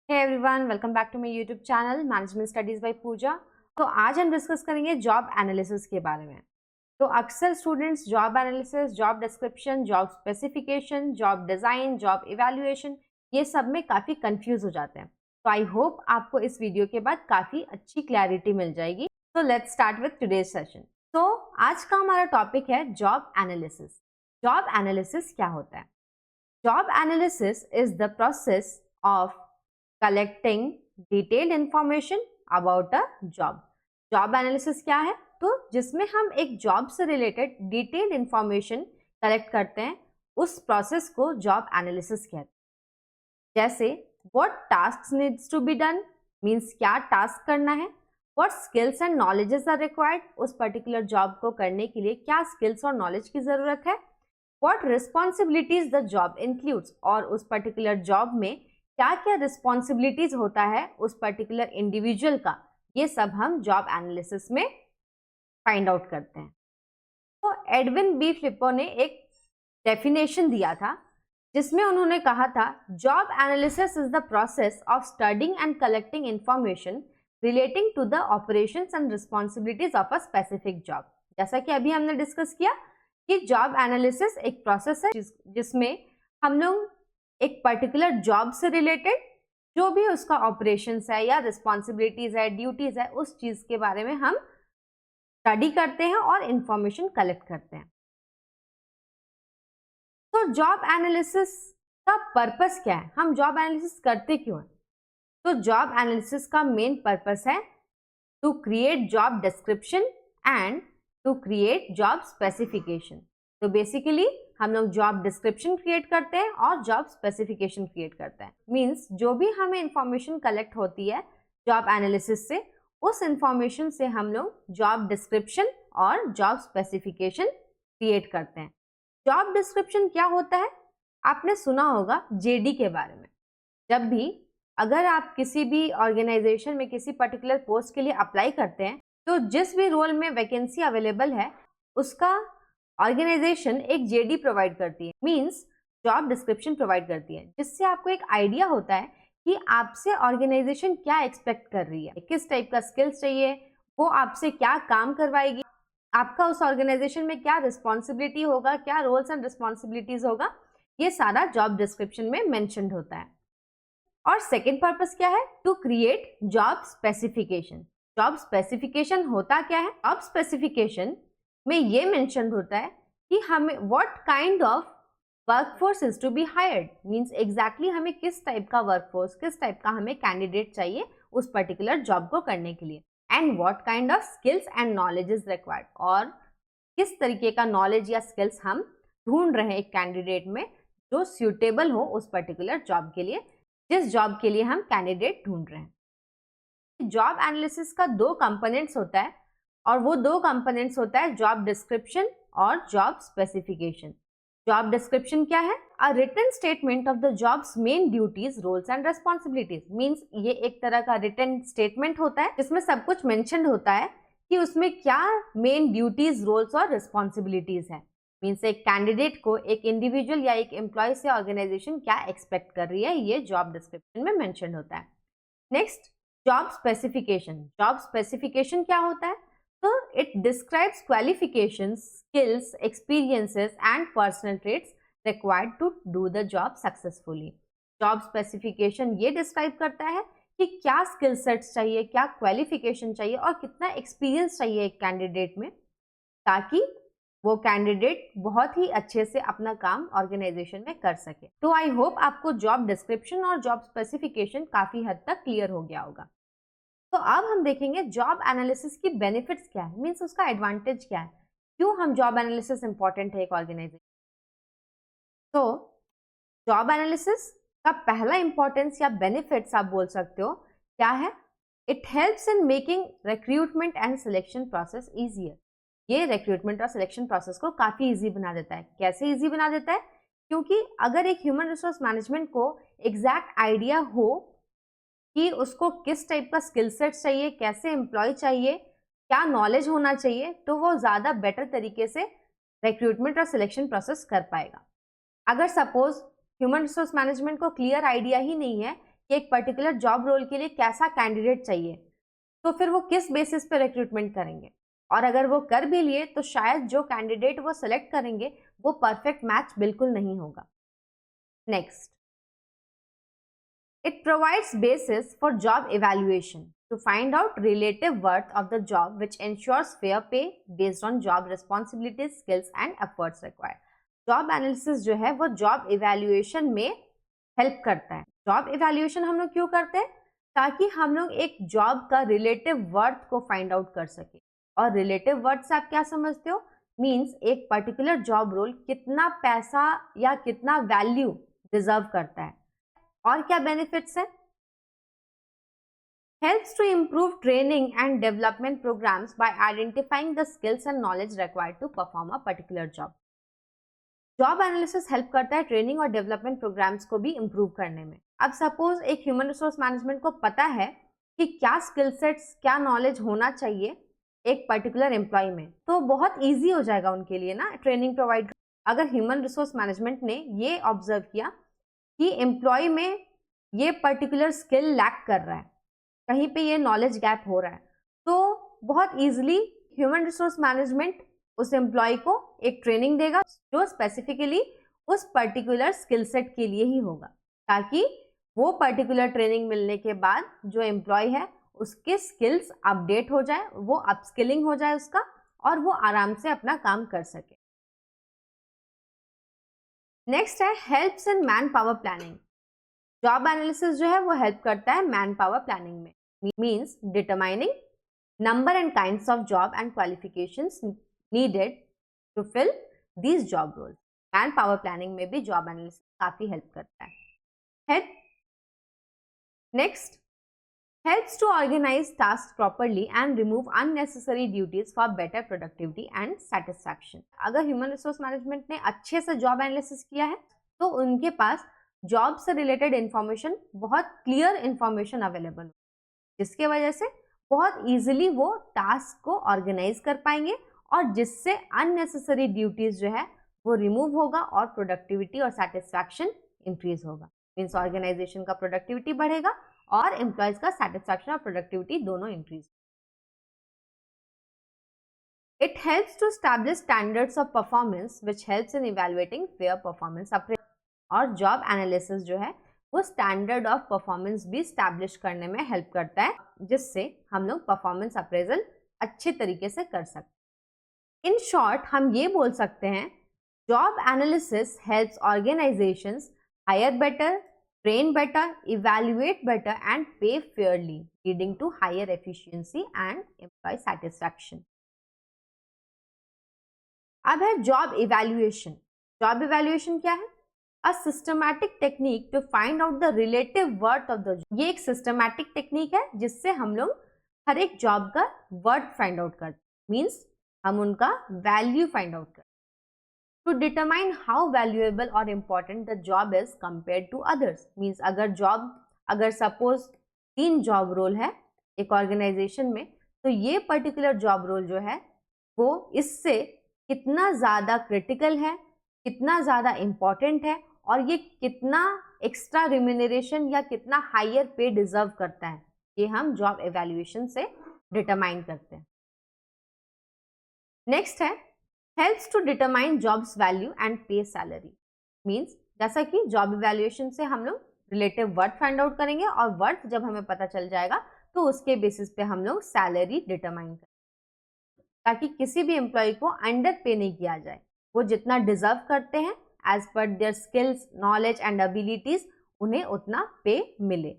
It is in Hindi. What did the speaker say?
Hey everyone, welcome back to my YouTube channel management studies by Pooja. तो आज हम डिस्कस करेंगे जॉब एनालिसिस के बारे में। तो अक्सर students job analysis, job description, job specification, job design, job evaluation ये सब में काफ़ी कंफ्यूज हो जाते हैं। तो आई होप आपको इस वीडियो के बाद काफ़ी अच्छी क्लैरिटी मिल जाएगी। तो let's start with today's session. तो आज का हमारा टॉपिक है जॉब एनालिसिस। जॉब एनालिसिस क्या होता है? Job analysis is the process of collecting detailed information about a job। Job analysis क्या है? तो जिसमें हम एक जॉब से रिलेटेड डिटेल्ड इंफॉर्मेशन कलेक्ट करते हैं, उस प्रोसेस को जॉब एनालिसिस कहते हैं। जैसे what tasks needs to be done, means क्या टास्क करना है। What skills and knowledges are required, उस पर्टिकुलर जॉब को करने के लिए क्या स्किल्स और नॉलेज की जरूरत है। What responsibilities the job includes, और उस पर्टिकुलर जॉब में क्या क्या रिस्पॉन्सिबिलिटीज होता है उस पर्टिकुलर इंडिविजुअल का, ये सब हम जॉब एनालिसिस में फाइंड आउट करते हैं। तो एडविन बी फ्लिपो ने एक डेफिनेशन दिया था जिसमें उन्होंने कहा था job analysis is the process of studying and collecting information relating to the operations and responsibilities of a specific job. जैसा कि अभी हमने डिस्कस किया कि जॉब एनालिसिस एक प्रोसेस है जिसमें हम लोग एक पर्टिकुलर जॉब से रिलेटेड जो भी उसका ऑपरेशंस है या रिस्पॉन्सिबिलिटीज है, ड्यूटीज है, उस चीज के बारे में हम स्टडी करते हैं और इंफॉर्मेशन कलेक्ट करते हैं। तो जॉब एनालिसिस का पर्पस क्या है? हम जॉब एनालिसिस करते क्यों हैं? तो जॉब एनालिसिस का मेन पर्पस है to create job description and to create job specification. तो बेसिकली हम लोग जॉब डिस्क्रिप्शन क्रिएट करते हैं और जॉब स्पेसिफिकेशन क्रिएट करते हैं। मींस जो भी हमें इंफॉर्मेशन कलेक्ट होती है जॉब एनालिसिस से, उस इंफॉर्मेशन से हम लोग जॉब डिस्क्रिप्शन और जॉब स्पेसिफिकेशन क्रिएट करते हैं। जॉब डिस्क्रिप्शन क्या होता है? आपने सुना होगा जेडी के बारे में। जब भी अगर आप किसी भी ऑर्गेनाइजेशन में किसी पर्टिकुलर पोस्ट के लिए अप्लाई करते हैं, तो जिस भी रोल में वैकेंसी अवेलेबल है उसका ऑर्गेनाइजेशन एक जेडी प्रोवाइड करती है, मींस जॉब डिस्क्रिप्शन प्रोवाइड करती है, जिससे आपको एक आइडिया होता है कि आपसे ऑर्गेनाइजेशन क्या एक्सपेक्ट कर रही है, किस टाइप का स्किल्स चाहिए, वो आपसे क्या काम करवाएगी, आपका उस ऑर्गेनाइजेशन में क्या रिस्पॉन्सिबिलिटी होगा, क्या रोल्स एंड रिस्पॉन्सिबिलिटीज होगा, ये सारा जॉब डिस्क्रिप्शन में मेंशन्ड होता है। और सेकेंड पर्पस क्या है? To create job specification. Job specification होता क्या है? जॉब स्पेसिफिकेशन में ये मेंशन होता है कि हमें what kind of workforce is to be hired, means exactly हमें किस टाइप का वर्कफोर्स, किस टाइप का हमें कैंडिडेट चाहिए उस पर्टिकुलर जॉब को करने के लिए। And what kind of skills and knowledge is required, और किस तरीके का नॉलेज या स्किल्स हम ढूंढ रहे हैं एक कैंडिडेट में जो सुटेबल हो उस पर्टिकुलर जॉब के लिए, जिस जॉब के लिए हम कैंडिडेट ढूंढ रहे हैं। जॉब एनालिसिस का दो कंपोनेंट्स होता है, और वो दो कंपोनेंट्स होता है जॉब डिस्क्रिप्शन और जॉब स्पेसिफिकेशन। जॉब डिस्क्रिप्शन क्या है? A written statement of the job's main duties, roles and responsibilities. Means ये एक तरह का रिटन स्टेटमेंट होता है जिसमें सब कुछ मेंशन्ड होता है कि उसमें क्या मेन ड्यूटीज, रोल्स और रिस्पॉन्सिबिलिटीज है। मीन्स एक कैंडिडेट को एक इंडिविजुअल या एक एम्प्लॉय से ऑर्गेनाइजेशन क्या एक्सपेक्ट कर रही है, ये जॉब डिस्क्रिप्शन में मेंशन होता है। Next, job specification. Job specification क्या होता है? So it describes qualifications, skills, experiences and personal traits required to do the job successfully। Job specification ये describe करता है कि क्या skill sets चाहिए, क्या qualification चाहिए और कितना experience चाहिए एक candidate में, ताकि वो कैंडिडेट बहुत ही अच्छे से अपना काम ऑर्गेनाइजेशन में कर सके। तो आई होप आपको जॉब डिस्क्रिप्शन और जॉब स्पेसिफिकेशन काफी हद तक क्लियर हो गया होगा। तो अब हम देखेंगे जॉब एनालिसिस की बेनिफिट्स क्या है, मींस उसका एडवांटेज क्या है, क्यों हम जॉब एनालिसिस इंपॉर्टेंट है एक ऑर्गेनाइजेशन। तो जॉब एनालिसिस का पहला इंपॉर्टेंस या बेनिफिट्स आप बोल सकते हो क्या है? It helps in making recruitment and selection process easier. ये रिक्रूटमेंट और सिलेक्शन प्रोसेस को काफी ईजी बना देता है। कैसे ईजी बना देता है? क्योंकि अगर एक ह्यूमन रिसोर्स मैनेजमेंट को एग्जैक्ट आइडिया हो कि उसको किस टाइप का स्किल सेट चाहिए, कैसे एम्प्लॉय चाहिए, क्या नॉलेज होना चाहिए, तो वो ज़्यादा बेटर तरीके से रिक्रूटमेंट और सिलेक्शन प्रोसेस कर पाएगा। अगर सपोज ह्यूमन रिसोर्स मैनेजमेंट को क्लियर आइडिया ही नहीं है कि एक पर्टिकुलर जॉब रोल के लिए कैसा कैंडिडेट चाहिए, तो फिर वो किस बेसिस पे रिक्रूटमेंट करेंगे। और अगर वो कर भी लिए तो शायद जो कैंडिडेट वो सिलेक्ट करेंगे वो परफेक्ट मैच बिल्कुल नहीं होगा। Next, it provides basis for job evaluation to find out relative worth of the job, which ensures fair pay based on job responsibilities, skills and efforts required. Job analysis जो है वो जॉब इवैल्यूएशन में हेल्प करता है। जॉब इवैल्यूएशन हम लोग क्यों करते हैं? ताकि हम लोग एक जॉब का रिलेटिव वर्थ को फाइंड आउट कर सके। और रिलेटिव वर्थ से आप क्या समझते हो? मीन्स एक पर्टिकुलर जॉब रोल कितना पैसा या कितना वैल्यू डिजर्व करता है। और क्या बेनिफिट्स है? Helps to improve training and development programs by identifying the skills and knowledge required to perform a particular job. Job analysis help करता है ट्रेनिंग और डेवलपमेंट प्रोग्राम्स को भी इम्प्रूव करने में। अब सपोज एक ह्यूमन रिसोर्स मैनेजमेंट को पता है कि क्या स्किल सेट्स, क्या नॉलेज होना चाहिए एक पर्टिकुलर एम्प्लॉय में, तो बहुत ईजी हो जाएगा उनके लिए ना ट्रेनिंग प्रोवाइड। अगर ह्यूमन रिसोर्स मैनेजमेंट ने ये ऑब्जर्व किया कि एम्प्लॉय में ये पर्टिकुलर स्किल लैक कर रहा है, कहीं पे ये नॉलेज गैप हो रहा है, तो बहुत ईजिली ह्यूमन रिसोर्स मैनेजमेंट उस एम्प्लॉय को एक ट्रेनिंग देगा जो स्पेसिफिकली उस पर्टिकुलर स्किल सेट के लिए ही होगा, ताकि वो पर्टिकुलर ट्रेनिंग मिलने के बाद जो एम्प्लॉय है उसके स्किल्स अपडेट हो जाए, वो अपस्किलिंग हो जाए उसका, और वो आराम से अपना काम कर सके। नेक्स्ट है helps in manpower planning. Job analysis जो है वो हेल्प करता है मैन पावर प्लानिंग में। Means determining number and kinds of job and qualifications needed to fill these job roles. Manpower planning में भी जॉब एनालिसिस काफी हेल्प करता है। Next, helps to organize tasks properly and remove unnecessary duties for better productivity and satisfaction. अगर ह्यूमन रिसोर्स मैनेजमेंट ने अच्छे से जॉब एनालिसिस किया है तो उनके पास जॉब से रिलेटेड इंफॉर्मेशन, बहुत क्लियर इंफॉर्मेशन अवेलेबल हो, जिसके वजह से बहुत इजीली वो टास्क को ऑर्गेनाइज कर पाएंगे और जिससे अननेसेसरी ड्यूटीज जो है वो रिमूव होगा और प्रोडक्टिविटी और सेटिस्फैक्शन इंक्रीज होगा। मीन्स ऑर्गेनाइजेशन का प्रोडक्टिविटी बढ़ेगा और एम्प्लॉयज का सेटिस्फैक्शन और प्रोडक्टिविटी दोनों increase. It helps to establish standards of performance which helps in evaluating fair performance. और जॉब एनालिसिस जो है वो स्टैंडर्ड ऑफ परफॉर्मेंस भी स्टैब्लिश करने में हेल्प करता है, जिससे हम लोग परफॉर्मेंस अप्रेजल अच्छे तरीके से कर सकते हैं। इन शॉर्ट हम ये बोल सकते हैं job analysis helps organisations hire better, train better, evaluate better and pay fairly, leading to higher efficiency and employee satisfaction. अब है job evaluation. Job evaluation क्या है? A systematic technique to find out the relative worth of the job. ये एक systematic technique है जिससे हम लोग हर एक job का worth find out करते हैं, means हम उनका value find out करते हैं। To determine how valuable or important the job is compared to others, means अगर सपोज 3 जॉब रोल है एक ऑर्गेनाइजेशन में, तो ये पर्टिकुलर जॉब रोल जो है वो इससे कितना ज़्यादा क्रिटिकल है, कितना ज़्यादा इम्पॉर्टेंट है और ये कितना एक्स्ट्रा रिम्यूनरेशन या कितना हायर पे डिजर्व करता है, ये हम जॉब एवेल्युएशन से डिटरमाइन करते हैं। नेक्स्ट है helps to determine jobs value and pay salary. Means जैसा कि जॉब इवैल्यूएशन से हम लोग रिलेटिव वर्थ फाइंड आउट करेंगे और वर्थ जब हमें पता चल जाएगा तो उसके बेसिस पे हम लोग सैलरी डिटरमाइन करेंगे, ताकि किसी भी एम्प्लॉय को अंडर पे नहीं किया जाए। वो जितना डिजर्व करते हैं as per their skills, knowledge and abilities, उन्हें उतना पे मिले।